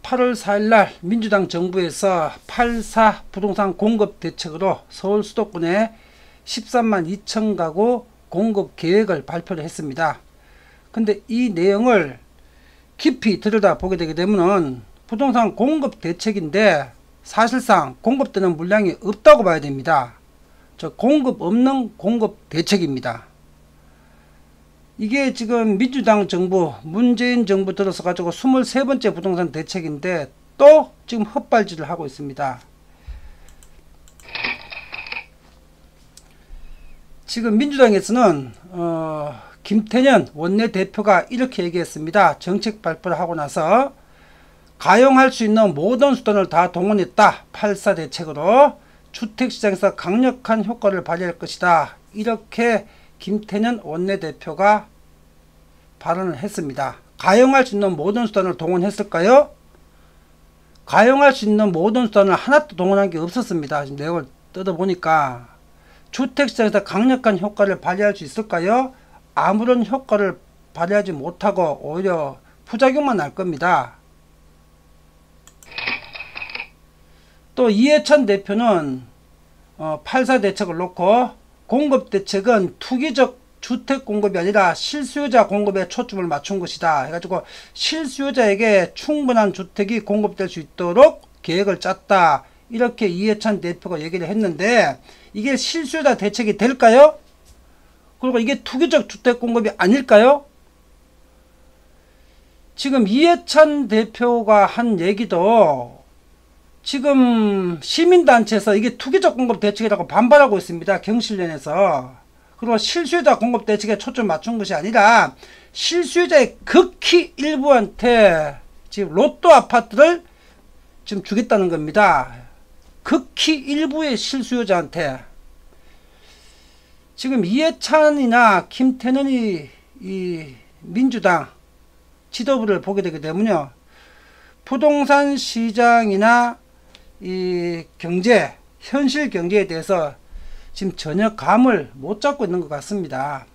8월 4일날 민주당 정부에서 8.4 부동산 공급 대책으로 서울 수도권에 13만 2천 가구 공급 계획을 발표를 했습니다. 근데 이 내용을 깊이 들여다보게 되게 되면 부동산 공급 대책인데 사실상 공급되는 물량이 없다고 봐야 됩니다. 공급 없는 공급 대책입니다. 이게 지금 민주당 정부, 문재인 정부 들어서 가지고 23번째 부동산 대책인데 또 지금 헛발질을 하고 있습니다. 지금 민주당에서는 김태년 원내대표가 이렇게 얘기했습니다. 정책 발표를 하고 나서 가용할 수 있는 모든 수단을 다 동원했다. 8.4 대책으로 주택시장에서 강력한 효과를 발휘할 것이다. 이렇게 김태년 원내대표가 발언을 했습니다. 가용할 수 있는 모든 수단을 동원했을까요? 가용할 수 있는 모든 수단을 하나도 동원한 게 없었습니다. 지금 내용을 뜯어보니까 주택시장에서 강력한 효과를 발휘할 수 있을까요? 아무런 효과를 발휘하지 못하고 오히려 부작용만 날 겁니다. 또 이해찬 대표는 8.4 대책을 놓고 공급대책은 투기적 주택 공급이 아니라 실수요자 공급에 초점을 맞춘 것이다. 해가지고 실수요자에게 충분한 주택이 공급될 수 있도록 계획을 짰다. 이렇게 이해찬 대표가 얘기를 했는데 이게 실수요자 대책이 될까요? 그리고 이게 투기적 주택 공급이 아닐까요? 지금 이해찬 대표가 한 얘기도 지금 시민단체에서 이게 투기적 공급 대책이라고 반발하고 있습니다. 경실련에서. 그리고 실수요자 공급 대책에 초점 맞춘 것이 아니라 실수요자의 극히 일부한테 지금 로또 아파트를 지금 주겠다는 겁니다. 극히 일부의 실수요자한테. 지금 이해찬이나 김태년이 이 민주당 지도부를 보게 되게 되면요. 부동산 시장이나 이 경제, 현실 경제에 대해서 지금 전혀 감을 못 잡고 있는 것 같습니다.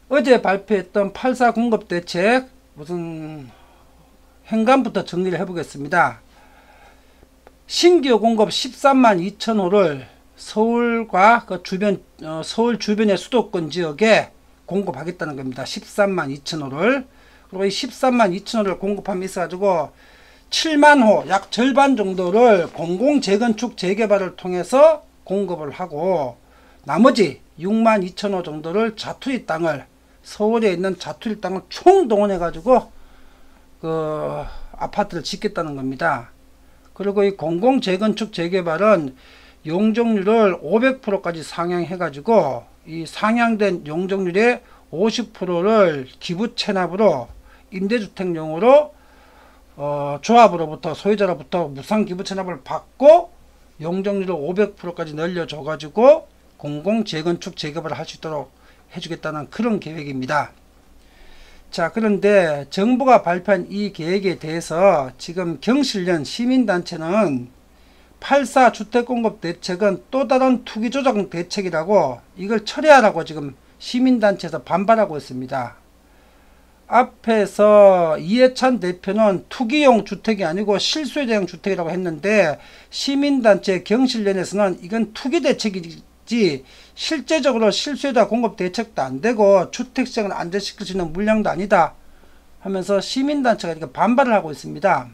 어제 발표했던 8.4 공급대책 무슨 행간부터 정리를 해보겠습니다. 신규 공급 13만 2천 호를 서울과 그 주변, 서울 주변의 수도권 지역에 공급하겠다는 겁니다. 13만 2천 호를. 그리고 이 13만 2천 호를 공급함에 있어가지고 7만 호, 약 절반 정도를 공공 재건축 재개발을 통해서 공급을 하고 나머지 6만 2천 호 정도를 자투리 땅을 서울에 있는 자투리 땅을 총동원해가지고 그 아파트를 짓겠다는 겁니다. 그리고 이 공공 재건축 재개발은 용적률을 500%까지 상향해가지고 이 상향된 용적률의 50%를 기부 체납으로 임대주택용으로 조합으로부터 소유자로부터 무상 기부 체납을 받고 용적률을 500%까지 늘려줘 가지고 공공 재건축 재개발을 할 수 있도록 해주겠다는 그런 계획입니다. 자, 그런데 정부가 발표한 이 계획에 대해서 지금 경실련 시민단체는 8.4 주택공급 대책은 또 다른 투기조정 대책이라고 이걸 철회하라고 지금 시민단체에서 반발하고 있습니다. 앞에서 이해찬 대표는 투기용 주택이 아니고 실수요자용 주택이라고 했는데 시민단체 경실련에서는 이건 투기 대책이지 실제적으로 실수요자 공급 대책도 안되고 주택시장을 안정시킬 수 있는 물량도 아니다 하면서 시민단체가 이렇게 반발을 하고 있습니다.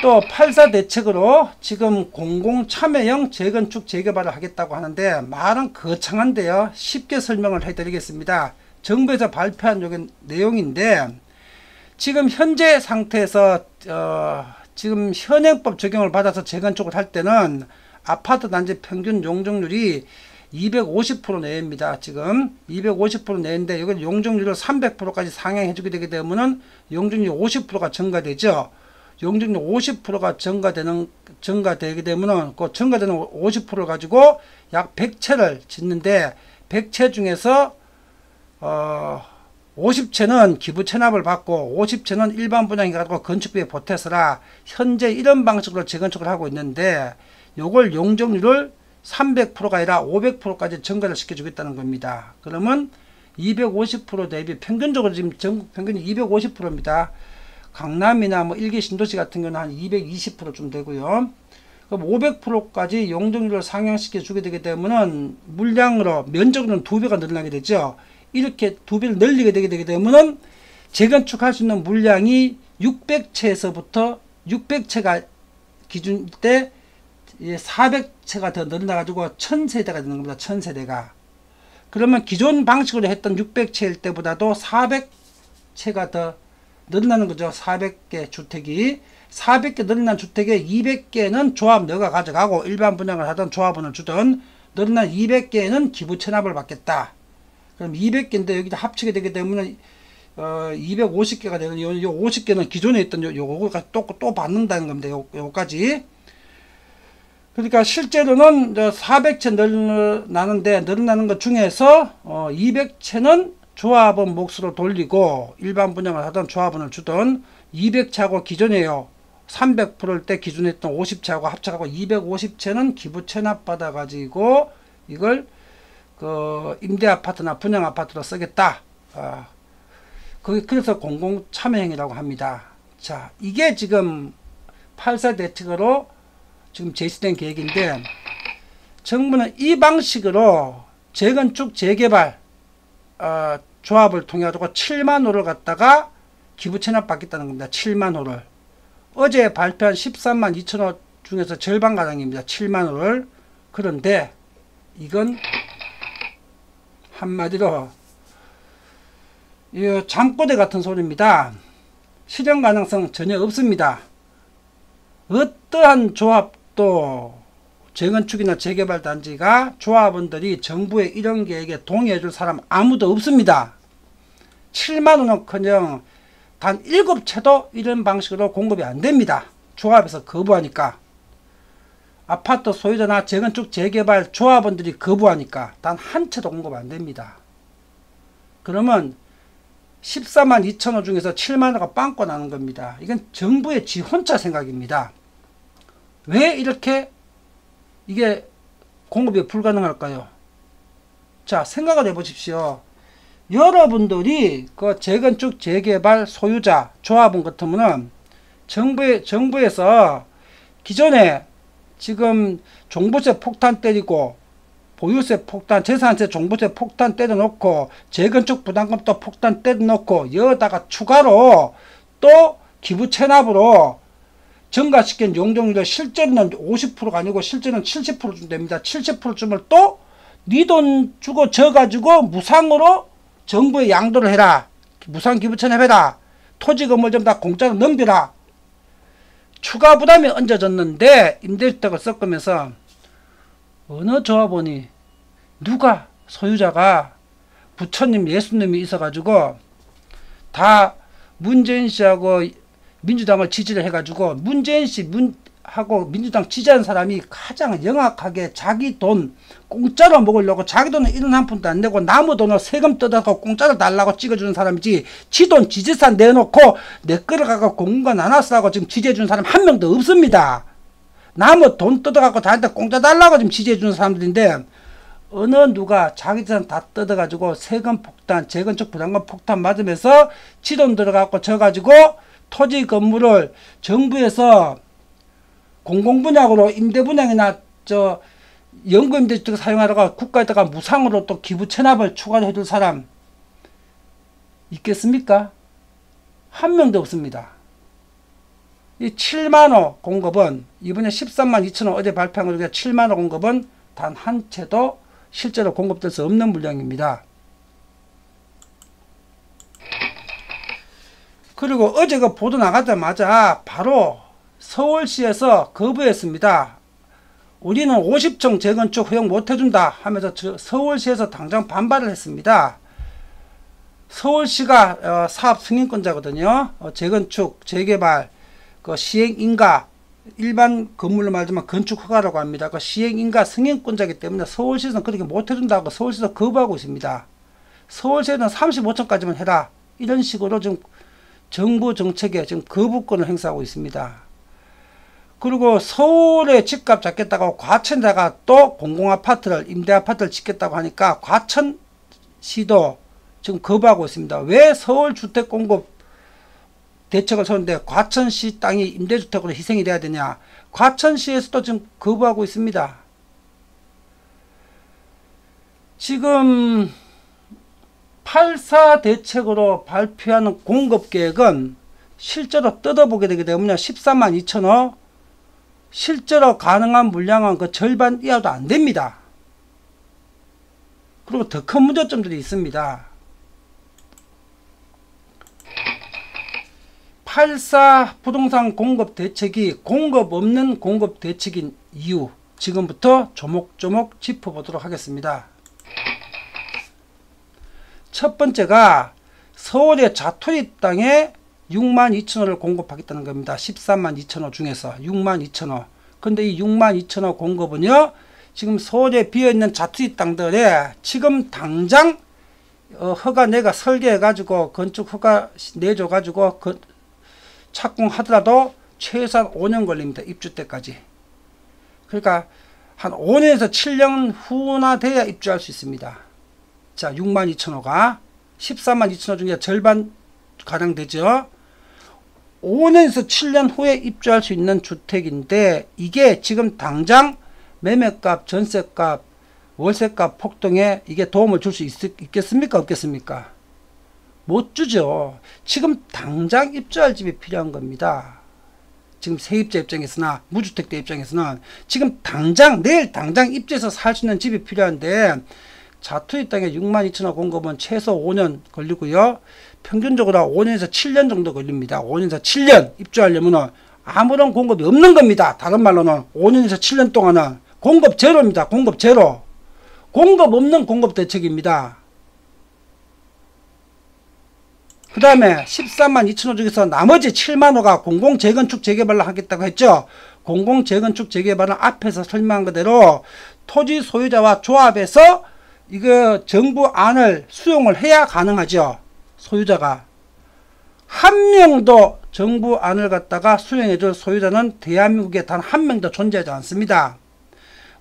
또 8.4 대책으로 지금 공공참여형 재건축 재개발을 하겠다고 하는데 말은 거창한데요. 쉽게 설명을 해드리겠습니다. 정부에서 발표한 내용인데 지금 현재 상태에서 지금 현행법 적용을 받아서 재건축을 할 때는 아파트 단지 평균 용적률이 250% 내외입니다. 지금 250% 내외인데 이걸 용적률을 300%까지 상향해 주게 되게 되면은 용적률 50%가 증가되죠. 용적률 50%가 증가되게 되면은 그 증가되는 50%를 가지고 약 100채를 짓는데 100채 중에서 50채는 기부 체납을 받고 50채는 일반 분양해 가지고 건축비에 보태서라. 현재 이런 방식으로 재건축을 하고 있는데 요걸 용적률을 300%가 아니라 500%까지 증가를 시켜주겠다는 겁니다. 그러면 250% 대비 평균적으로 지금 전국 평균이 250%입니다. 강남이나 뭐 일개 신도시 같은 경우는 한 220%좀 되고요. 그럼 500%까지 용적률을 상향시켜 주게 되게 되면은 물량으로 면적으로는 2배가 늘어나게 되죠. 이렇게 2배를 늘리게 되게 되면은 재건축할 수 있는 물량이 600채에서부터 600채가 기준 때 400채가 더 늘어나 가지고 1000세대가 되는 겁니다. 1000세대가. 그러면 기존 방식으로 했던 600채일 때보다도 400채가 더 늘어나는 거죠. 400개 주택이. 400개 늘어난 주택에 200개는 조합 너가 가져가고 일반 분양을 하던 조합원을 주던 늘어난 200개는 기부 체납을 받겠다. 그럼 200개인데 여기다 합치게 되게 되면 250개가 되는 요 50개는 기존에 있던 요거가 또 받는다는 겁니다. 요거까지. 그러니까 실제로는 400채 늘어나는 것 중에서 200채는 조합원 몫으로 돌리고 일반 분양을 하던 조합원을 주던 200채하고 기존에요. 300%일 때 기존에 있던 50채하고 합쳐가고 250채는 기부 체납 받아 가지고 이걸 그 임대 아파트나 분양 아파트로 쓰겠다. 그래서 공공 참여행위라고 합니다. 자, 이게 지금 8사 대책으로 지금 제시된 계획인데 정부는 이 방식으로 재건축 재개발 조합을 통해 가지고 7만 호를 갖다가 기부 체납 받겠다는 겁니다. 7만 호를. 어제 발표한 13만 2천 호 중에서 절반가량입니다. 7만 호를. 그런데 이건 한마디로 이 잠꼬대 같은 소리입니다. 실현 가능성 전혀 없습니다. 어떠한 조합도 재건축이나 재개발 단지가 조합원들이 정부의 이런 계획에 동의해 줄 사람 아무도 없습니다. 7만 원은커녕 단 7채도 이런 방식으로 공급이 안 됩니다. 조합에서 거부하니까. 아파트 소유자나 재건축 재개발 조합원들이 거부하니까 단 한 채도 공급 안 됩니다. 그러면 14만 2천 호 중에서 7만 호가 빵꾸 나는 겁니다. 이건 정부의 지 혼자 생각입니다. 왜 이렇게 이게 공급이 불가능할까요? 자, 생각을 해보십시오. 여러분들이 그 재건축 재개발 소유자 조합원 같으면은 정부에서 기존에 지금 종부세 폭탄 때리고 보유세 폭탄, 재산세 종부세 폭탄 때려놓고 재건축 부담금도 폭탄 때려놓고 여기다가 추가로 또 기부 체납으로 증가시킨 용적률을 실제로는 50%가 아니고 실제로는 70% 됩니다. 70%쯤을 또 네 돈 주고 져가지고 무상으로 정부에 양도를 해라. 무상 기부 체납해라. 토지 건물 좀 다 공짜로 넘겨라. 추가 부담이 얹어졌는데 임대주택을 섞으면서 어느 조합원이 누가 소유자가 부처님 예수님이 있어가지고 다 문재인 씨하고 민주당을 지지를 해가지고 문재인 씨하고 민주당 지지하는 사람이 가장 영악하게 자기 돈 공짜로 먹으려고 자기 돈은 1원 한 푼도 안 내고 남의 돈을 세금 뜯어서 공짜로 달라고 찍어주는 사람이지 지 돈 지재산 내놓고 내 거를 갖고 공무원 나눠쓰라고 지금 지지해주는 사람 한 명도 없습니다. 남의 돈 뜯어갖고 다한테 공짜 달라고 지금 지지해주는 사람들인데 어느 누가 자기 재산 다 뜯어가지고 세금 폭탄, 재건축 부담금 폭탄 맞으면서 지 돈 들어갖고 져가지고 토지 건물을 정부에서 공공분양으로 임대분양이나 연구임대주택 사용하다가 국가에다가 무상으로 또 기부 체납을 추가로 해줄 사람 있겠습니까? 한 명도 없습니다. 이 7만호 공급은 이번에 13만 2천호 어제 발표한 것 중에 7만호 공급은 단 한 채도 실제로 공급될 수 없는 물량입니다. 그리고 어제 그 보도 나가자마자 바로 서울시에서 거부했습니다. 우리는 50층 재건축 허용 못해준다 하면서 서울시에서 당장 반발을 했습니다. 서울시가 사업 승인권자거든요. 재건축, 재개발, 그 시행인가, 일반 건물로 말하자면 건축허가라고 합니다. 그 시행인가 승인권자이기 때문에 서울시에서는 그렇게 못해준다고 서울시에서 거부하고 있습니다. 서울시에는 35층까지만 해라. 이런 식으로 지금 정부 정책에 지금 거부권을 행사하고 있습니다. 그리고 서울에 집값 잡겠다고 과천에다가 또 공공아파트를, 임대아파트를 짓겠다고 하니까 과천시도 지금 거부하고 있습니다. 왜 서울 주택 공급 대책을 세우는데 과천시 땅이 임대주택으로 희생이 돼야 되냐? 과천시에서도 지금 거부하고 있습니다. 지금 8.4 대책으로 발표하는 공급계획은 실제로 뜯어보게 되게 되면 13만 2천호, 실제로 가능한 물량은 그 절반 이하도 안 됩니다. 그리고 더 큰 문제점들이 있습니다. 8.4 부동산 공급 대책이 공급 없는 공급 대책인 이유, 지금부터 조목조목 짚어보도록 하겠습니다. 첫 번째가 서울의 자토리 땅에 6만 2천호를 공급하겠다는 겁니다. 13만 2천호 중에서 6만 2천호. 근데 이 6만 2천호 공급은요, 지금 서울에 비어있는 자토리 땅들에 지금 당장 허가 내가 설계해가지고 건축 허가 내줘가지고 착공하더라도 최소한 5년 걸립니다. 입주 때까지. 그러니까 한 5년에서 7년 후나 돼야 입주할 수 있습니다. 자, 6만 2천호가 13만 2천호 중에 절반 가량 되죠. 5년에서 7년 후에 입주할 수 있는 주택인데 이게 지금 당장 매매값, 전세값, 월세값 폭등에 이게 도움을 줄 수 있겠습니까? 없겠습니까? 못 주죠. 지금 당장 입주할 집이 필요한 겁니다. 지금 세입자 입장에서나 무주택자 입장에서는 지금 당장 내일 당장 입주해서 살 수 있는 집이 필요한데 자투리 땅에 6만 2천호 공급은 최소 5년 걸리고요. 평균적으로 5년에서 7년 정도 걸립니다. 5년에서 7년 입주하려면 아무런 공급이 없는 겁니다. 다른 말로는 5년에서 7년 동안은 공급 제로입니다. 공급 제로. 공급 없는 공급 대책입니다. 그 다음에 13만 2천호 중에서 나머지 7만 호가 공공재건축 재개발을 하겠다고 했죠. 공공재건축 재개발은 앞에서 설명한 그대로 토지 소유자와 조합해서 이거 정부 안을 수용을 해야 가능하죠. 소유자가. 한 명도 정부 안을 갖다가 수용해줄 소유자는 대한민국에 단 한 명도 존재하지 않습니다.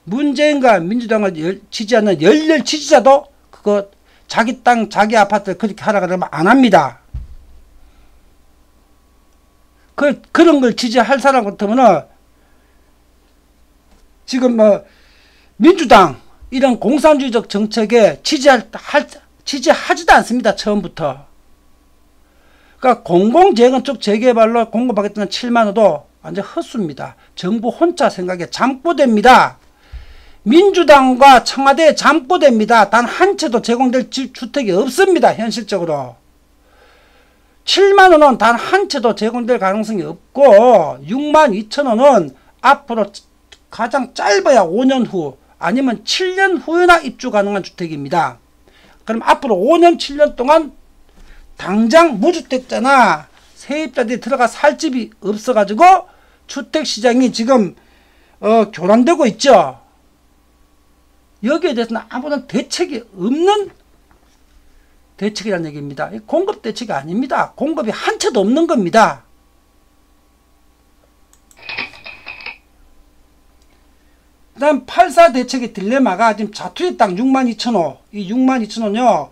문재인과 민주당을 지지하는 열렬 지지자도 그거 자기 땅, 자기 아파트를 그렇게 하라 그러면 안 합니다. 그런 걸 지지할 사람 같으면은 지금 민주당 이런 공산주의적 정책에 지지하지도 않습니다. 처음부터. 그러니까 공공재건축 재개발로 공급하겠다는 7만 호도 완전 헛수입니다. 정부 혼자 생각에 잠꼬대입니다. 민주당과 청와대에 잠꼬대입니다. 단 한 채도 제공될 주택이 없습니다. 현실적으로. 7만 호는 단 한 채도 제공될 가능성이 없고 6만 2천 호는 앞으로 가장 짧아야 5년 후 아니면 7년 후에나 입주 가능한 주택입니다. 그럼 앞으로 5년 7년 동안 당장 무주택자나 세입자들이 들어가 살 집이 없어가지고 주택시장이 지금 교란되고 있죠. 여기에 대해서는 아무런 대책이 없는 대책이라는 얘기입니다. 공급 대책이 아닙니다. 공급이 한 채도 없는 겁니다. 그 다음 8.4 대책의 딜레마가 지금 자투리 땅 6만 2천호, 이 6만 2천호는요,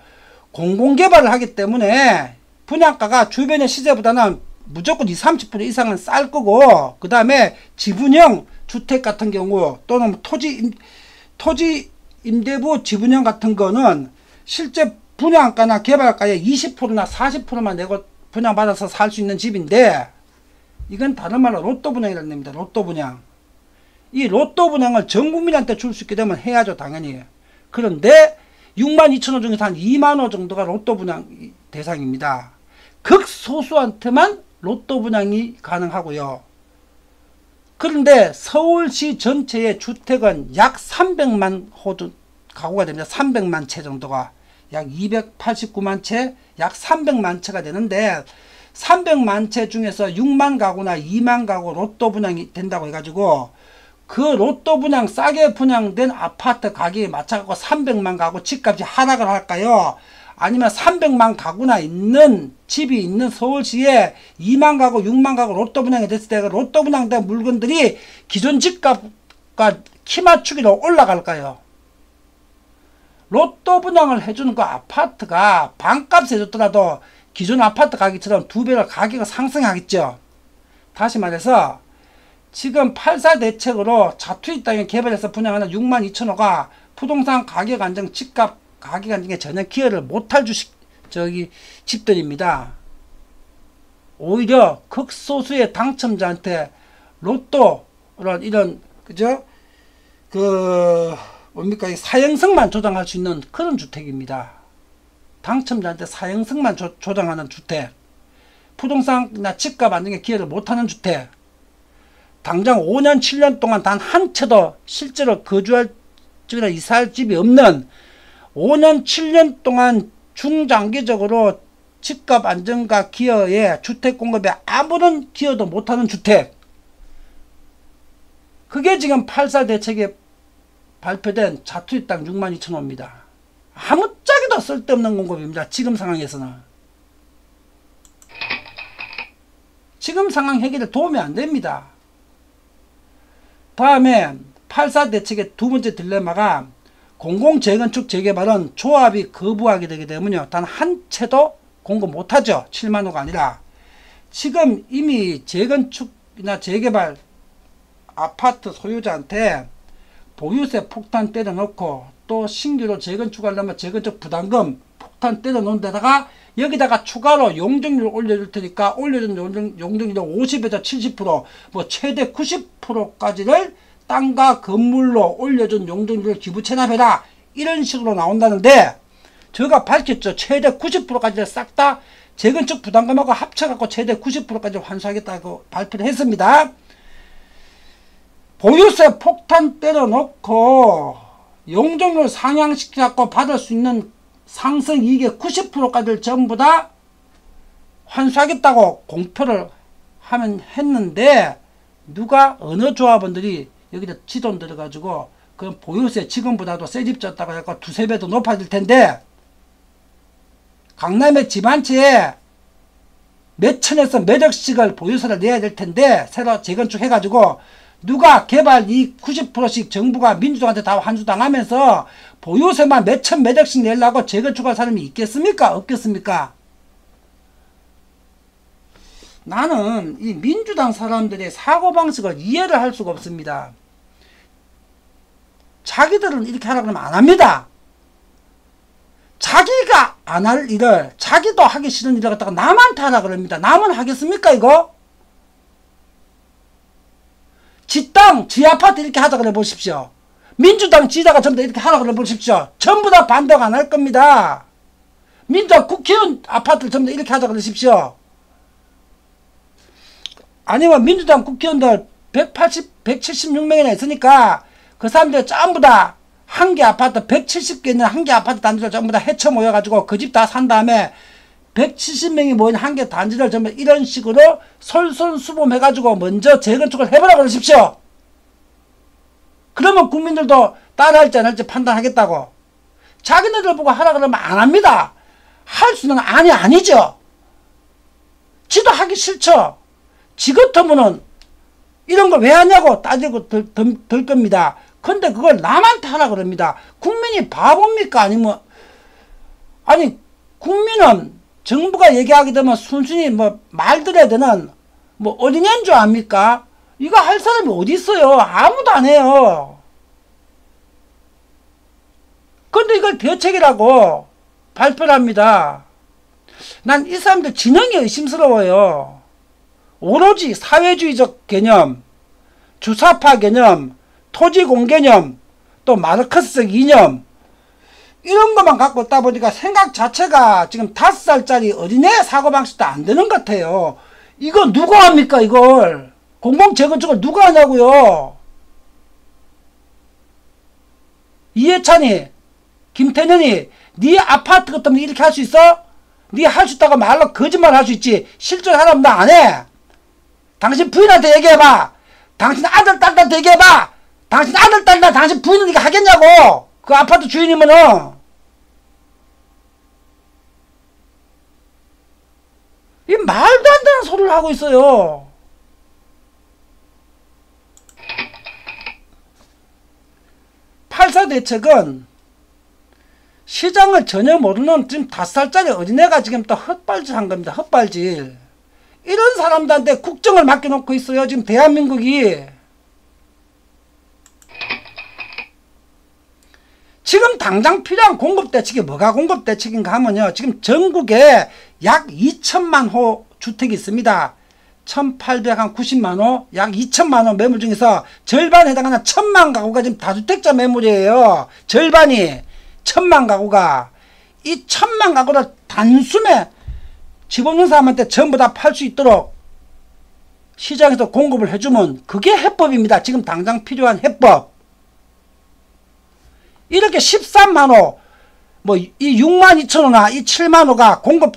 공공개발을 하기 때문에 분양가가 주변의 시세보다는 무조건 20-30% 이상은 쌀 거고, 그 다음에 지분형 주택 같은 경우 또는 토지 임대부 지분형 같은 거는 실제 분양가나 개발가의 20%나 40%만 내고 분양받아서 살 수 있는 집인데, 이건 다른 말로 로또 분양이라는 겁니다. 로또 분양. 이 로또 분양을 전 국민한테 줄 수 있게 되면 해야죠, 당연히. 그런데 6만 2천호 중에서 한 2만 호 정도가 로또 분양 대상입니다. 극소수한테만 로또 분양이 가능하고요. 그런데 서울시 전체의 주택은 약 300만 호 가구가 됩니다. 300만 채 정도가. 약 289만 채, 약 300만 채가 되는데 300만 채 중에서 6만 가구나 2만 가구 로또 분양이 된다고 해가지고 그 로또 분양 싸게 분양된 아파트 가격에 맞춰갖고 300만 가구 집값이 하락을 할까요? 아니면 300만 가구나 있는 집이 있는 서울시에 2만 가구 6만 가구 로또 분양이 됐을 때 로또 분양된 물건들이 기존 집값과 키 맞추기로 올라갈까요? 로또 분양을 해주는 그 아파트가 반값 해줬더라도 기존 아파트 가격처럼 2배로 가격이 상승하겠죠. 다시 말해서 지금 8.4 대책으로 자투리 땅에 개발해서 분양하는 62,000호가 부동산 가격 안정, 집값 가격 안정에 전혀 기여를 못할 집들입니다. 오히려 극소수의 당첨자한테 로또를 이런 그죠? 뭡니까? 사형성만 조장할 수 있는 그런 주택입니다. 당첨자한테 사형성만 조장하는 주택. 부동산이나 집값 안정에 기여를 못하는 주택. 당장 5년 7년 동안 단 한 채도 실제로 거주할 집이나 이사할 집이 없는 5년 7년 동안 중장기적으로 집값 안정과 기여에 주택 공급에 아무런 기여도 못하는 주택. 그게 지금 8.4 대책에 발표된 자투리 땅 62,000호입니다. 아무짝에도 쓸데없는 공급입니다. 지금 상황에서는. 지금 상황 해결에 도움이 안 됩니다. 다음에 8.4 대책의 두 번째 딜레마가 공공재건축 재개발은 조합이 거부하게 되게 되면요. 단 한 채도 공급 못하죠. 7만 호가 아니라. 지금 이미 재건축이나 재개발 아파트 소유자한테 보유세 폭탄 때려놓고 또 신규로 재건축하려면 재건축 부담금 폭탄 때려놓은 데다가 여기다가 추가로 용적률 올려줄 테니까 올려준 용적률 50에서 70% 뭐 최대 90%까지를 땅과 건물로 올려준 용적률을 기부 체납해라 이런 식으로 나온다는데 제가 밝혔죠. 최대 90%까지를 싹 다 재건축 부담금하고 합쳐갖고 최대 90%까지 환수하겠다고 발표를 했습니다. 보유세 폭탄 때려놓고 용적률 상향시켜갖고 받을 수 있는 상승이익의 90%까지를 전부 다 환수하겠다고 공표를 했는데 누가 어느 조합원들이 여기다 지돈 들어가지고 그 보유세 지금보다도 새 집 졌다고 해서 두세 배 더 높아질 텐데 강남의 집 한 채에 몇 천에서 몇 억씩을 보유세를 내야 될 텐데 새로 재건축 해가지고 누가 개발 이익 90%씩 정부가 민주당한테 다 환수당하면서 보유세만 몇천 몇억씩 내려고 재건축할 사람이 있겠습니까? 없겠습니까? 나는 이 민주당 사람들의 사고방식을 이해를 할 수가 없습니다. 자기들은 이렇게 하라 그러면 안 합니다. 자기가 안 할 일을 자기도 하기 싫은 일을 갖다가 남한테 하라 그럽니다. 남은 하겠습니까 이거? 지 땅, 지 아파트 이렇게 하자 그래 보십시오. 민주당 지자가 전부 다 이렇게 하라 그래 보십시오. 전부 다 반대가 안 할 겁니다. 민주당 국회의원 아파트를 전부 다 이렇게 하자 그러십시오. 아니면 민주당 국회의원들 176명이나 있으니까 그 사람들 전부 다 한 개 아파트 170개 있는 한 개 아파트 단지를 전부 다 헤쳐 모여가지고 그 집 다 산 다음에 170명이 모인 한 개 단지를 전부 이런 식으로 솔선수범해가지고 먼저 재건축을 해보라 그러십시오. 그러면 국민들도 따라할지 안 할지 판단하겠다고. 자기네들 보고 하라 그러면 안 합니다. 할 수는 아니죠. 지도 하기 싫죠. 지 같으면은 이런 걸 왜 하냐고 따지고 들 겁니다. 근데 그걸 남한테 하라 그럽니다. 국민이 바보입니까? 아니 국민은 정부가 얘기하게 되면 순순히 말 들어야 되는 어린애인 줄 압니까? 이거 할 사람이 어디 있어요? 아무도 안 해요. 근데 이걸 대책이라고 발표를 합니다. 난 이 사람들 진영이 의심스러워요. 오로지 사회주의적 개념, 주사파 개념, 토지공 개념, 또 마르크스적 이념 이런 것만 갖고 있다 보니까 생각 자체가 지금 5살짜리 어린애 사고방식도 안 되는 것 같아요. 이거 누가 합니까 이걸? 공공재건축을 누가 하냐고요? 이해찬이, 김태년이 네 아파트 것 때문에 이렇게 할 수 있어? 네 할 수 있다고 말로 거짓말 할 수 있지 실제로 하라면 나 안 해. 당신 부인한테 얘기해봐. 당신 아들 딸한테 얘기해봐. 당신 아들 딸이나 당신 부인은 이거 하겠냐고. 그 아파트 주인이면은. 이 말도 안 되는 소리를 하고 있어요. (8.4) 대책은 시장을 전혀 모르는 지금 5살짜리 어린애가 지금 또 헛발질 한 겁니다. 헛발질. 이런 사람들한테 국정을 맡겨놓고 있어요. 지금 대한민국이. 지금 당장 필요한 공급대책이 뭐가 공급대책인가 하면요. 지금 전국에 약 2천만 호 주택이 있습니다. 1890만호, 약 2천만호 매물 중에서 절반에 해당하는 1000만 가구가 지금 다주택자 매물이에요. 절반이 1000만 가구가. 이 1000만 가구를 단숨에 집 없는 사람한테 전부 다 팔 수 있도록 시장에서 공급을 해주면 그게 해법입니다. 지금 당장 필요한 해법. 이렇게 13만호, 뭐 이 6만 2천호나 이 7만호가 공급,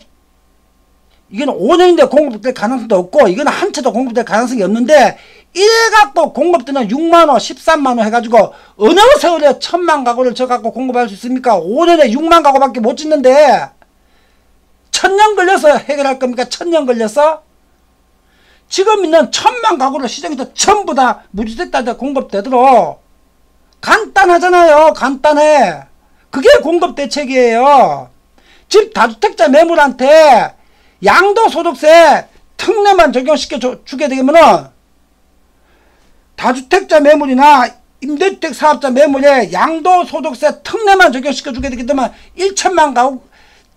이거는 5년인데 공급될 가능성도 없고 이거는 한 채도 공급될 가능성이 없는데, 이래갖고 공급되는 6만호 13만호 해가지고 어느 세월에 1000만 가구를 져갖고 공급할 수 있습니까? 5년에 6만 가구밖에 못 짓는데 1000년 걸려서 해결할 겁니까? 1000년 걸려서? 지금 있는 1000만 가구를 시장에서 전부 다 무주택자한테 공급되도록. 간단하잖아요. 간단해. 그게 공급대책이에요. 집 다주택자 매물한테 양도소득세 특례만 적용시켜 주게 되면은 다주택자 매물이나 임대주택 사업자 매물에 양도소득세 특례만 적용시켜 주게 되기 때문에 1천만 가구,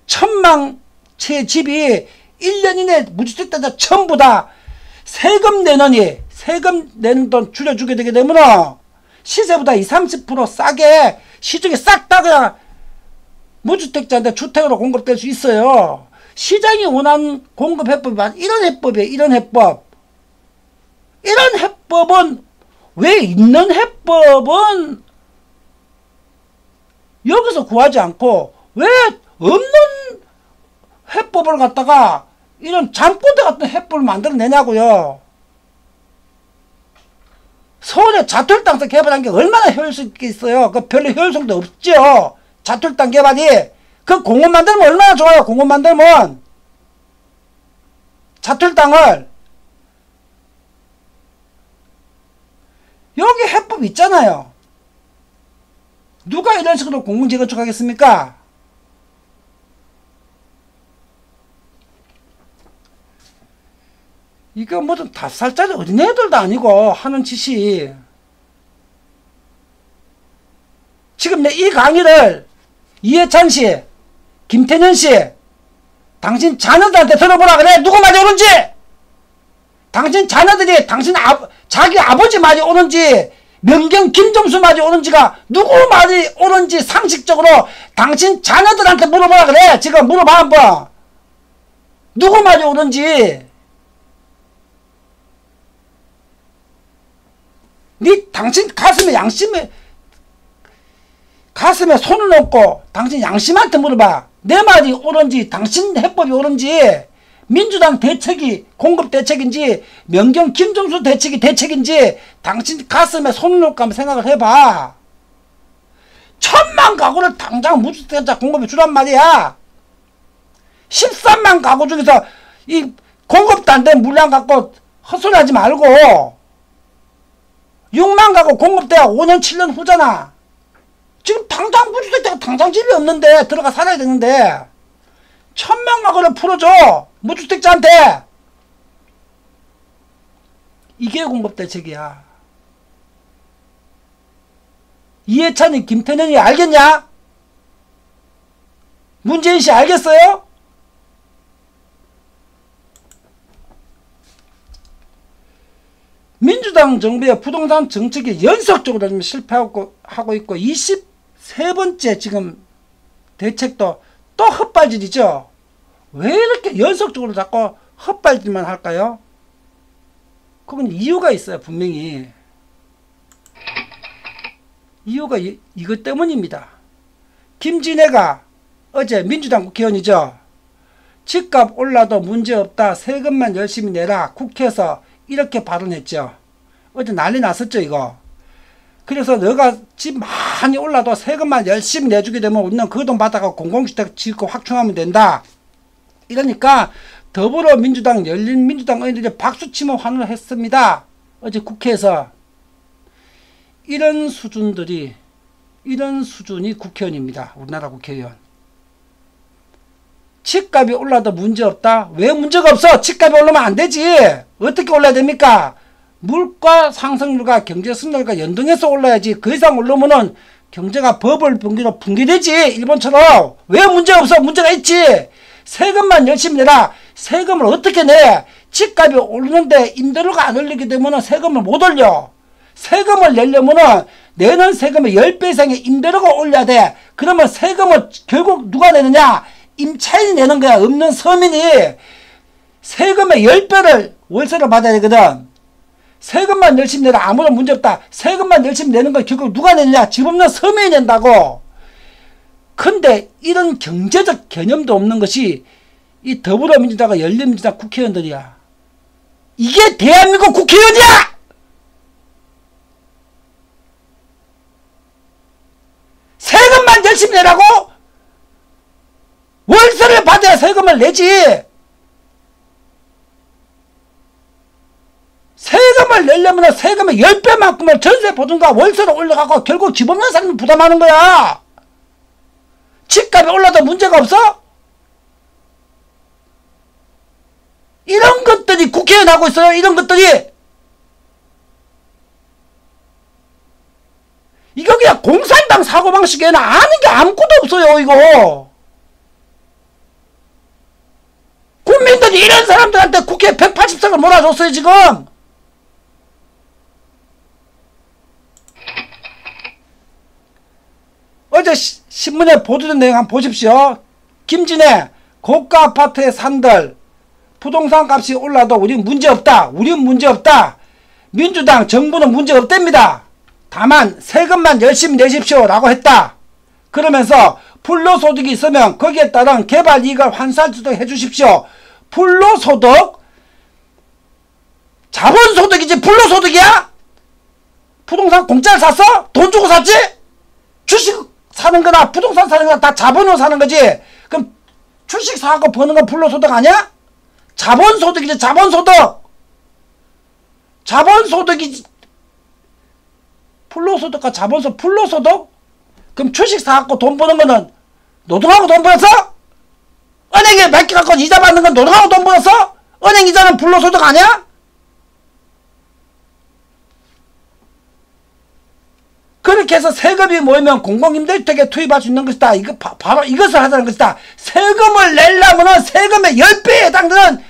1000만 채 집이 1년 이내 무주택자 전부 다 세금 내는 돈 줄여주게 되게 되면 시세보다 20-30% 싸게 시중에 싹 다 그냥 무주택자한테 주택으로 공급될 수 있어요. 시장이 원하는 공급 해법이 이런 해법이에요. 이런 해법. 이런 해법은, 왜 있는 해법은 여기서 구하지 않고 왜 없는 해법을 갖다가 이런 잠꼬대 같은 해법을 만들어내냐고요. 서울에 자투리 땅에서 개발한 게 얼마나 효율성 있게 있어요. 그 별로 효율성도 없죠. 자투리 땅 개발이. 그 공원 만들면 얼마나 좋아요. 공원 만들면. 자투리 땅을. 여기 해법 있잖아요. 누가 이런 식으로 공공 재건축하겠습니까? 이거 무슨 5살짜리 어린애들도 아니고 하는 짓이. 지금 내 이 강의를 이해찬 씨, 김태년 씨, 당신 자녀들한테 들어보라 그래. 누구 말이 옳은지. 당신 자녀들이 자기 아버지 말이 옳은지, 명경 김정수 말이 옳은지가 누구 말이 옳은지 상식적으로 당신 자녀들한테 물어보라 그래. 지금 물어봐 한번. 누구 말이 옳은지. 당신 가슴에 손을 얹고 당신 양심한테 물어봐. 내 말이 옳은지, 당신 해법이 옳은지, 민주당 대책이 공급 대책인지, 명경 김정수 대책이 대책인지 당신 가슴에 손을 얹고 한번 생각을 해봐. 1000만 가구를 당장 무주택자 공급해 주란 말이야. 13만 가구 중에서 이 공급도 안 된 물량 갖고 헛소리 하지 말고. 6만 가구 공급돼야 5년 7년 후잖아. 지금 당장 무주택자가 당장 집이 없는데 들어가 살아야 되는데 1000만 가구를 풀어줘. 무주택자한테. 이게 공급대책이야. 이해찬이 김태년이 알겠냐? 문재인씨 알겠어요? 민주당 정부의 부동산 정책이 연속적으로 지금 실패하고 있고 23번째 지금 대책도 또 헛발질이죠. 왜 이렇게 연속적으로 자꾸 헛발질만 할까요? 그건 이유가 있어요. 분명히. 이유가 이것 때문입니다. 김진애가 어제 민주당 국회의원이죠. 집값 올라도 문제없다. 세금만 열심히 내라. 국회에서 이렇게 발언했죠. 어제 난리 났었죠 이거. 그래서 너가 집 많이 올라도 세금만 열심히 내주게 되면 우리는 그 돈 받아가 공공주택 짓고 확충하면 된다. 이러니까 더불어민주당 열린민주당 의원들이 박수치며 환호를 했습니다. 어제 국회에서. 이런 수준들이 이런 수준이 국회의원입니다. 우리나라 국회의원. 집값이 올라도 문제없다? 왜 문제가 없어? 집값이 올라면 안 되지. 어떻게 올라야 됩니까? 물가 상승률과 경제 성장률과 연동해서 올라야지. 그 이상 올라오면은 경제가 버블 붕괴되지. 일본처럼. 왜 문제가 없어? 문제가 있지. 세금만 열심히 내라. 세금을 어떻게 내? 집값이 오르는데 임대료가 안 올리게 되면 세금을 못 올려. 세금을 내려면은 내는 세금의 10배 이상의 임대료가 올려야 돼. 그러면 세금을 결국 누가 내느냐? 임차인이 내는 거야. 없는 서민이. 세금의 10배를 월세를 받아야 되거든. 세금만 열심히 내라. 아무런 문제 없다. 세금만 열심히 내는 걸 결국 누가 내느냐? 집 없는 서민이 낸다고. 근데 이런 경제적 개념도 없는 것이 이 더불어민주당과 열린민주당 국회의원들이야. 이게 대한민국 국회의원이야! 세금만 열심히 내라고? 월세를 받아야 세금을 내지. 세금을 내려면 세금의 10배만큼을 전세 보증과 월세를 올려가고 결국 집 없는 사람이 부담하는 거야. 집값이 올라도 문제가 없어? 이런 것들이 국회의원 하고 있어요. 이런 것들이. 이거 그냥 공산당 사고방식에는 아는 게 아무것도 없어요. 이거. 국민들이 이런 사람들한테 국회에 180석을 몰아줬어요. 지금. 어제 신문에 보도된 내용 한번 보십시오. 김진애 고가 아파트에 산들 부동산 값이 올라도 우린 문제없다. 우린 문제없다. 민주당 정부는 문제없답니다. 다만 세금만 열심히 내십시오 라고 했다. 그러면서 불로소득이 있으면 거기에 따른 개발이익을 환산주도 해주십시오. 불로소득? 자본소득이지 불로소득이야? 부동산 공짜를 샀어? 돈 주고 샀지? 주식 사는 거나 부동산 사는 거나 다 자본으로 사는 거지. 그럼 주식 사갖고 버는 건 불로소득 아니야? 자본소득이지. 자본소득. 자본소득이지. 불로소득과 자본소득. 불로소득? 그럼 주식 사갖고 돈 버는 거는 노동하고 돈 벌었어? 은행에 맡겨갖고 이자 받는 건 노동하고 돈 벌었어? 은행 이자는 불로소득 아니야? 그렇게 해서 세금이 모이면 공공임대주택에 투입할 수 있는 것이다. 이거 바로 이것을 하자는 것이다. 세금을 내려면 세금의 10배에 해당되는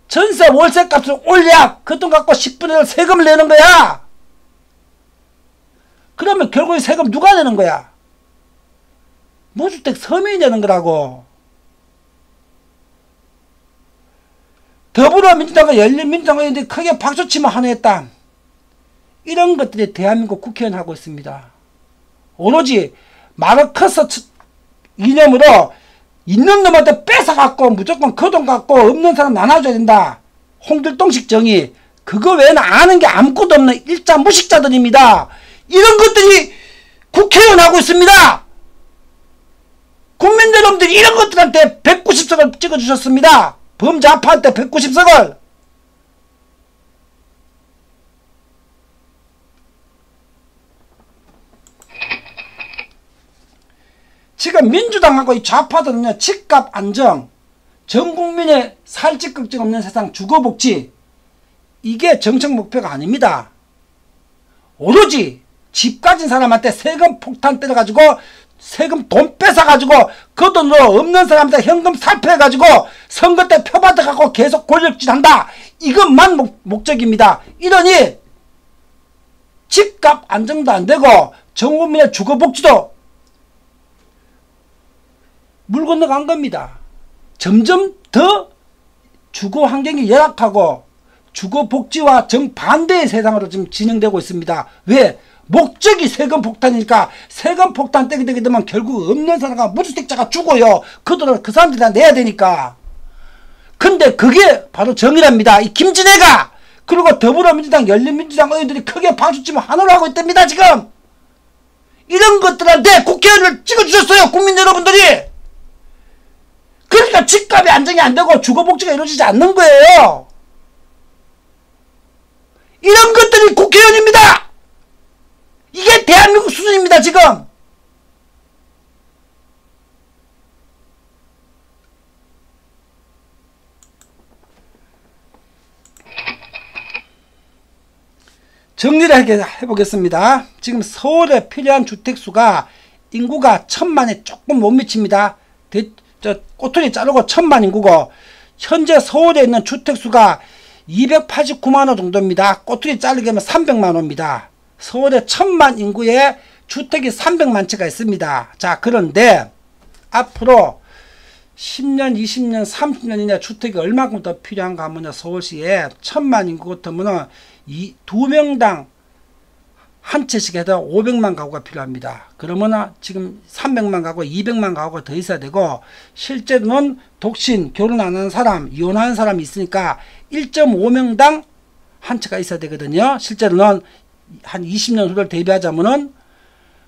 전세 월세 값을 올려야 그 돈 갖고 10분의 1 세금을 내는 거야. 그러면 결국 세금 누가 내는 거야? 무주택 서민이 내는 거라고. 더불어민주당과 열린민주당 의원들이 크게 박수치면 환호했다. 이런 것들이 대한민국 국회의원 하고 있습니다. 오로지 마르크스 이념으로 있는 놈한테 뺏어갖고 무조건 그 돈 갖고 없는 사람 나눠줘야 된다. 홍길동식 정의. 그거 외에는 아는 게 아무것도 없는 일자 무식자들입니다. 이런 것들이 국회의원 하고 있습니다. 국민 여러분들이 이런 것들한테 190석을 찍어주셨습니다. 범죄아파한테 190석을. 지금 민주당하고 이 좌파들은요, 집값 안정, 전 국민의 살집 걱정 없는 세상 주거복지, 이게 정책 목표가 아닙니다. 오로지 집 가진 사람한테 세금 폭탄 때려가지고 세금 돈 뺏어가지고 그 돈으로 없는 사람한테 현금 살펴가지고 선거 때 표 받아갖고 계속 권력질한다. 이것만 목적입니다. 이러니 집값 안정도 안되고 전 국민의 주거복지도 물 건너간 겁니다. 점점 더 주거 환경이 열악하고 주거 복지와 정반대의 세상으로 지금 진행되고 있습니다. 왜? 목적이 세금 폭탄이니까 세금 폭탄 떼게 되게 되면 결국 없는 사람과 무주택자가 죽어요. 그 돈을 그 사람들이 다 내야 되니까. 근데 그게 바로 정의랍니다. 이 김진애가 그리고 더불어민주당 열린민주당 의원들이 크게 박수치면 환호를 하고 있답니다. 지금 이런 것들한테 국회의원을 찍어주셨어요. 국민 여러분들이. 그러니까 집값이 안정이 안되고 주거복지가 이루어지지 않는 거예요. 이런 것들이 국회의원입니다. 이게 대한민국 수준입니다. 지금 정리를 해보겠습니다. 지금 서울에 필요한 주택수가 인구가 1000만에 조금 못 미칩니다. 꼬투리 자르고 1000만 인구고, 현재 서울에 있는 주택수가 289만호 정도입니다. 꼬투리 자르게 하면 300만호입니다. 서울에 1000만 인구에 주택이 300만 채가 있습니다. 자, 그런데 앞으로 10년, 20년, 30년 이내 주택이 얼마큼 더 필요한가 하면 서울시에 1000만 인구 같으면 이 2명당 한 채씩 해서 500만 가구가 필요합니다. 그러면 지금 300만 가구, 200만 가구가 더 있어야 되고, 실제로는 독신, 결혼 안 하는 사람, 이혼하는 사람이 있으니까 1.5명당 한 채가 있어야 되거든요. 실제로는 한 20년 후를 대비하자면은,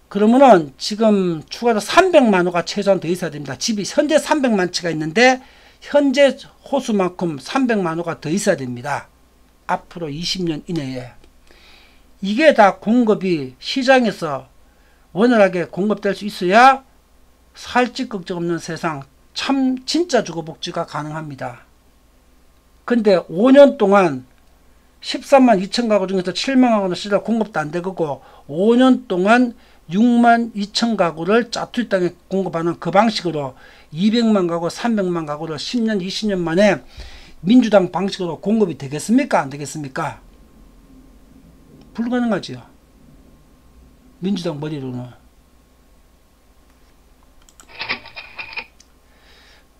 그러면은 지금 추가로 300만 호가 최소한 더 있어야 됩니다. 집이 현재 300만 채가 있는데 현재 호수만큼 300만 호가 더 있어야 됩니다. 앞으로 20년 이내에. 이게 다 공급이 시장에서 원활하게 공급될 수 있어야 살집 걱정 없는 세상, 참 진짜 주거복지가 가능합니다. 근데 5년 동안 13만 2천 가구 중에서 7만 가구는 실제 공급도 안 되고, 5년 동안 6만 2천 가구를 짜투리 땅에 공급하는 그 방식으로 200만 가구, 300만 가구를 10년, 20년 만에 민주당 방식으로 공급이 되겠습니까? 안 되겠습니까? 불가능하지요. 민주당 머리로는.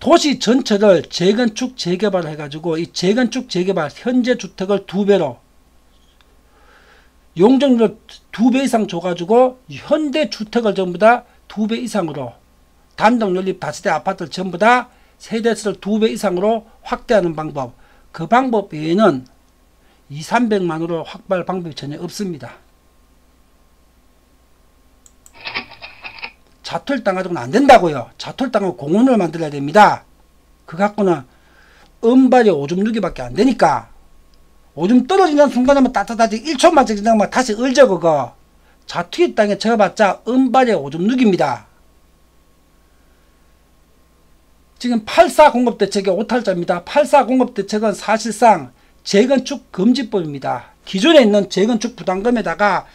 도시 전체를 재건축, 재개발을 해가지고 이 재건축, 재개발 현재 주택을 2배로 용적률을 2배 이상 줘가지고 현대 주택을 전부 다 2배 이상으로, 단독 연립 다세대 아파트를 전부 다 세대수를 2배 이상으로 확대하는 방법, 그 방법 외에는 200~300만으로 확보할 방법이 전혀 없습니다. 자투리 땅 가지고는 안 된다고요. 자투리 땅은 공원을 만들어야 됩니다. 그 갖고는 은발이 오줌 누기밖에 안 되니까, 오줌 떨어지는 순간에만 따뜻하지 1초만 지나면 다시 을져. 그거 자투리 땅에 적어봤자 은발이 오줌 누기입니다. 지금 8.4 공급대책의 오탈자입니다. 8.4 공급대책은 사실상 재건축 금지법입니다. 기존에 있는 재건축 부담금에다가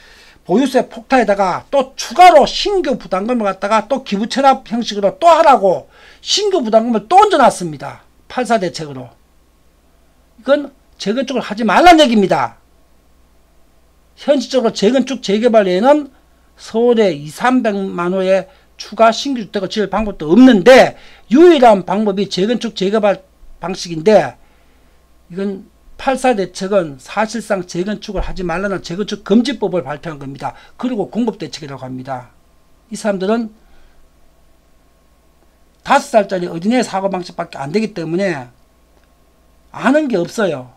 보유세 폭탄에다가 또 추가로 신규 부담금을 갖다가 또 기부채납 형식으로 또 하라고 신규 부담금을 또 얹어놨습니다. 8.4 대책으로. 이건 재건축을 하지 말란 얘기입니다. 현실적으로 재건축 재개발 외에는 서울에 200~300만 호의 추가 신규 주택을 지을 방법도 없는데, 유일한 방법이 재건축 재개발 방식인데, 이건 8.4 대책은 사실상 재건축을 하지 말라는 재건축 금지법을 발표한 겁니다. 그리고 공급대책이라고 합니다. 이 사람들은 5살짜리 어린애 사고방식밖에 안 되기 때문에 아는 게 없어요.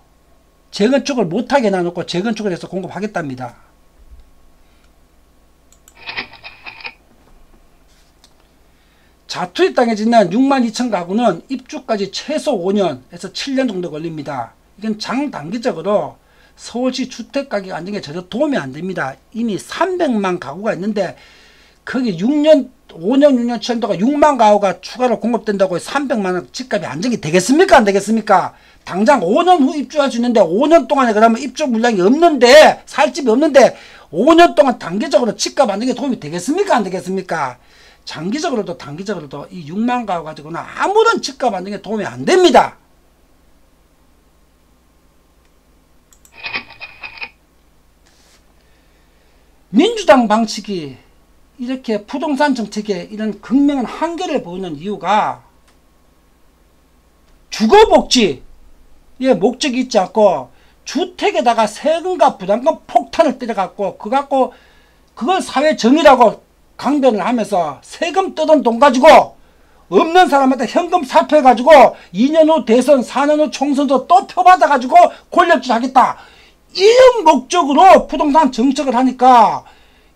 재건축을 못하게 놔놓고 재건축을 해서 공급하겠답니다. 자투리 땅에 짓는 6만 2천 가구는 입주까지 최소 5년에서 7년 정도 걸립니다. 이건 장단기적으로 서울시 주택가격 안정에 전혀 도움이 안 됩니다. 이미 300만 가구가 있는데 거기 5년, 6년, 7년 동안 6만 가구가 추가로 공급된다고 300만원 집값이 안정이 되겠습니까? 안 되겠습니까? 당장 5년 후 입주할 수 있는데 5년 동안에 그러면 입주 물량이 없는데, 살 집이 없는데 5년 동안 단기적으로 집값 안정에 도움이 되겠습니까? 안 되겠습니까? 장기적으로도 단기적으로도 이 6만 가구 가지고는 아무런 집값 안정에 도움이 안 됩니다. 민주당 방식이 이렇게 부동산 정책에 이런 극명한 한계를 보이는 이유가 주거복지의 목적이 있지 않고 주택에다가 세금과 부담금 폭탄을 때려갖고 그걸 사회정의라고 강변을 하면서 세금 뜯은 돈 가지고 없는 사람한테 현금 살펴가지고 2년 후 대선, 4년 후 총선도 또 표받아가지고 권력질 하겠다. 이런 목적으로 부동산 정책을 하니까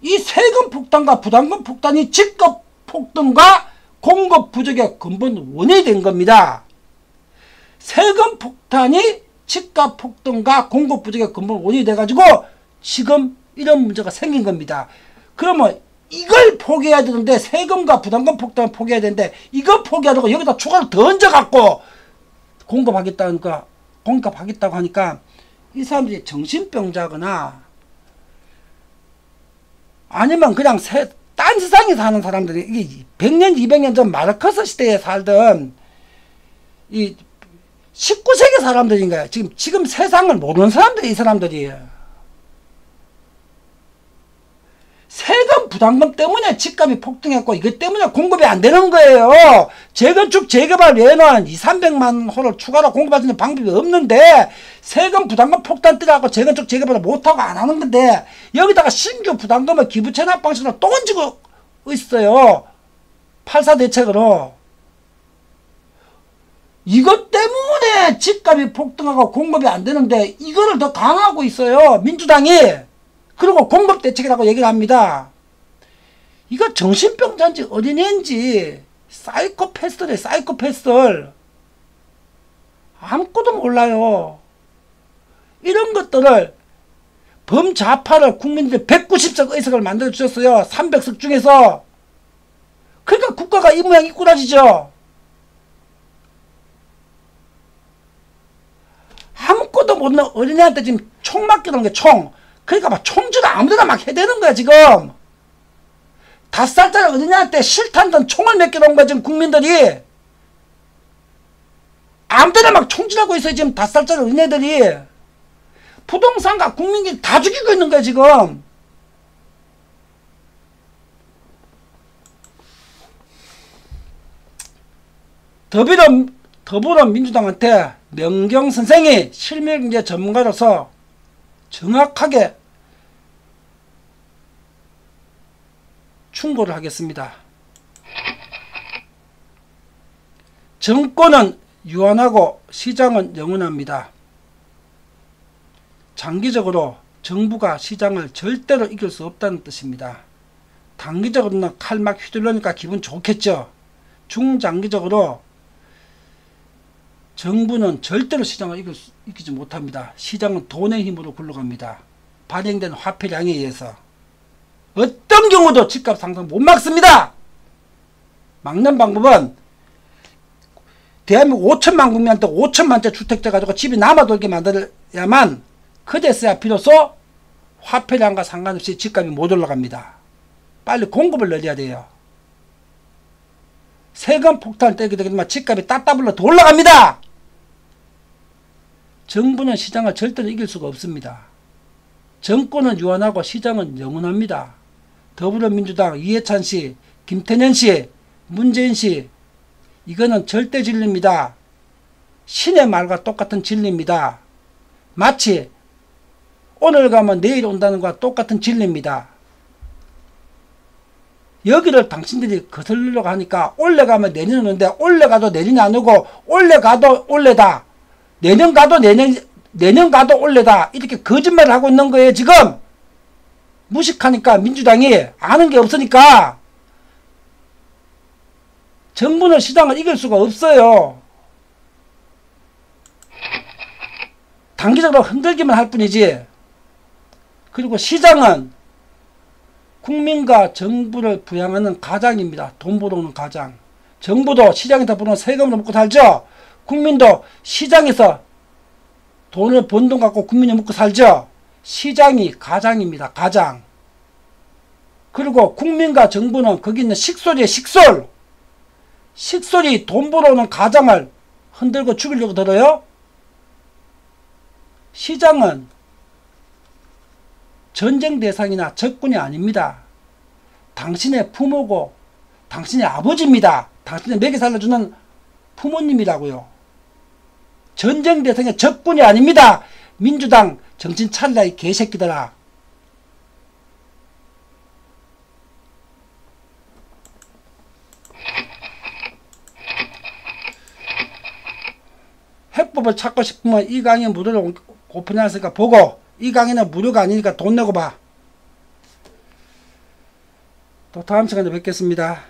이 세금 폭탄과 부담금 폭탄이 집값 폭등과 공급 부족의 근본 원인이 된 겁니다. 세금 폭탄이 집값 폭등과 공급 부족의 근본 원인이 돼가지고 지금 이런 문제가 생긴 겁니다. 그러면 이걸 포기해야 되는데, 세금과 부담금 폭탄을 포기해야 되는데 이거 포기하려고 여기다 추가로 더 얹어갖고 공급하겠다고 하니까 이 사람들이 정신병자거나 아니면 그냥 딴 세상에 사는 사람들이, 이게 100년, 200년 전 마르크스 시대에 살던 이 19세기 사람들인 거야. 지금 세상을 모르는 사람들이 이 사람들이에요. 세금 부담금 때문에 집값이 폭등했고, 이것 때문에 공급이 안 되는 거예요. 재건축, 재개발 외에는 200~300만 호를 추가로 공급할 수 있는 방법이 없는데, 세금 부담금 폭탄 뜨라고 재건축, 재개발을 못하고 안 하는 건데, 여기다가 신규 부담금을 기부 체납 방식으로 또 얹고 있어요. 8.4 대책으로. 이것 때문에 집값이 폭등하고 공급이 안 되는데, 이거를 더 강화하고 있어요. 민주당이. 그리고 공급 대책이라고 얘기를 합니다. 이거 정신병자인지 어린애인지 사이코패스들이에요. 사이코패스들. 아무것도 몰라요. 이런 것들을 범좌파를 국민들이 190석 의석을 만들어 주셨어요. 300석 중에서. 그러니까 국가가 이 모양 이 꾸라지죠. 아무것도 모르는 어린애한테 지금 총 맡기는 게 총. 그러니까 막 총질을 아무데나 막 해대는 거야 지금. 5살짜리 어린애한테 실탄 총을 맡겨놓은 거야 지금 국민들이. 아무데나 막 총질하고 있어요 지금 5살짜리 어린애들이. 부동산과 국민들이 다 죽이고 있는 거야 지금. 더불어민주당한테 명경 선생이 실명경제 전문가로서 정확하게 충고를 하겠습니다. 정권은 유한하고 시장은 영원합니다. 장기적으로 정부가 시장을 절대로 이길 수 없다는 뜻입니다. 단기적으로는 칼 막 휘둘르니까 기분 좋겠죠. 중장기적으로 정부는 절대로 시장을 이기지 못합니다. 시장은 돈의 힘으로 굴러갑니다. 발행된 화폐량에 의해서. 어떤 경우도 집값 상승 못 막습니다. 막는 방법은 대한민국 5천만 국민한테 5천만째 주택자 가지고 집이 남아돌게 만들어야만 그제서야 비로소 화폐량과 상관없이 집값이 못 올라갑니다. 빨리 공급을 늘려야 돼요. 세금 폭탄을 때리게 되면 집값이 따따블로 더 올라갑니다. 정부는 시장을 절대로 이길 수가 없습니다. 정권은 유한하고 시장은 영원합니다. 더불어민주당 이해찬씨, 김태년씨, 문재인씨, 이거는 절대 진리입니다. 신의 말과 똑같은 진리입니다. 마치 오늘 가면 내일 온다는 것과 똑같은 진리입니다. 여기를 당신들이 거슬리려고 하니까 올라가면 내년 오는데 올라가도 내년이 안 오고 올라가도 올래다. 내년 가도 내년 가도 올래다. 이렇게 거짓말을 하고 있는 거예요 지금. 무식하니까 민주당이 아는 게 없으니까. 정부는 시장을 이길 수가 없어요. 단기적으로 흔들기만 할 뿐이지. 그리고 시장은 국민과 정부를 부양하는 가장입니다. 돈 벌어오는 가장. 정부도 시장에서 벌어오는 세금으로 먹고 살죠. 국민도 시장에서 돈을 번 돈 갖고 국민이 먹고 살죠. 시장이 가장입니다. 가장. 그리고 국민과 정부는 거기 있는 식솔이에요. 식솔. 식솔이 돈 벌어오는 가장을 흔들고 죽이려고 들어요. 시장은 전쟁 대상이나 적군이 아닙니다. 당신의 부모고 당신의 아버지입니다. 당신의 먹여 살려주는 부모님이라고요. 전쟁 대상의 적군이 아닙니다. 민주당 정신 차리라 이 개새끼들아. 해법을 찾고 싶으면 이 강의 무료로 오픈해놨으니까 보고, 이 강의는 무료가 아니니까 돈 내고 봐. 또 다음 시간에 뵙겠습니다.